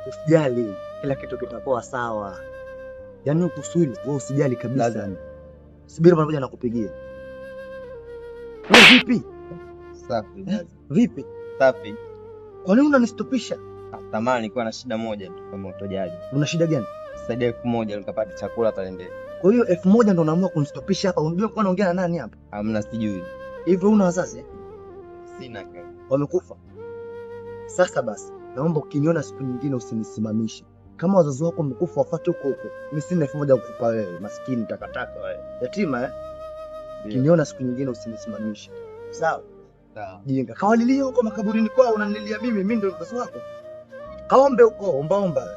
Usijali, kila kitu kitakuwa sawa. Yaani ukusudi wewe usijali kabisa. Subiri pamoja na kupigia. Wewe vipi? Safi. Vipi? Safi. Kwa nini unanistopisha? Tamani nilikuwa na shida moja tu kama utojali. Una shida gani? Saidia 1000 nikapata chakula pale ndani. Kwa hiyo 1000 ndo unaamua kunistopisha hapa? Unajua kwa naongea na nani hapa? Hamna sijui. Hivyo una wazazi? Sina kaka. Wamekufa. Sasa basi, naomba ukiniona siku nyingine usinisimamishe. Kama wazazi wako wamekufa wafuate huko huko. Mimi sina 1000 kukupa wewe, maskini takataka wewe. Yatima Ukiniona siku nyingine usinisimamishe. Sawa? Sawa. Jinga. Kawalilia huko makaburini kwao unanilia mimi ndio mzazi wako. Kaombe huko, omba.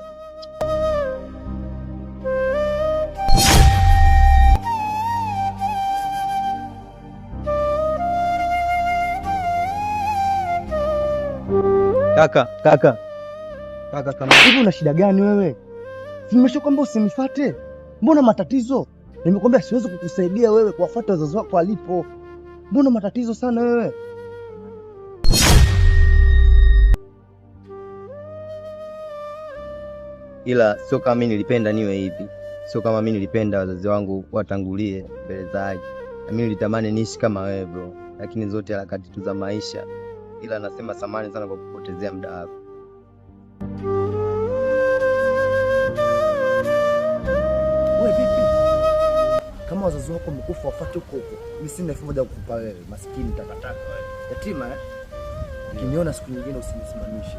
Kaka, kama hivi una shida gani wewe? Nimeshakwambia usinifuate. Mbona matatizo? Nimekwambia siwezi kukusaidia wewe kuwafuata wazazi wako walipo. Mbona matatizo sana wewe? Ila sio kama mimi nilipenda niwe hivi. Sio kama mimi nilipenda wazazi wangu watangulie mbele za haki. Na mimi nilitamani niishi kama wewe bro. Lakini zote harakati tu za maisha. Ila nasema samahani sana kwa kupotezea muda wako. Wewe vipi? Kama wazazi wako wamekufa wafuate huko huko. Mimi sina 1000 kukupa wewe, maskini takataka wewe. Yatima Ukiniona siku nyingine usinisimamishe.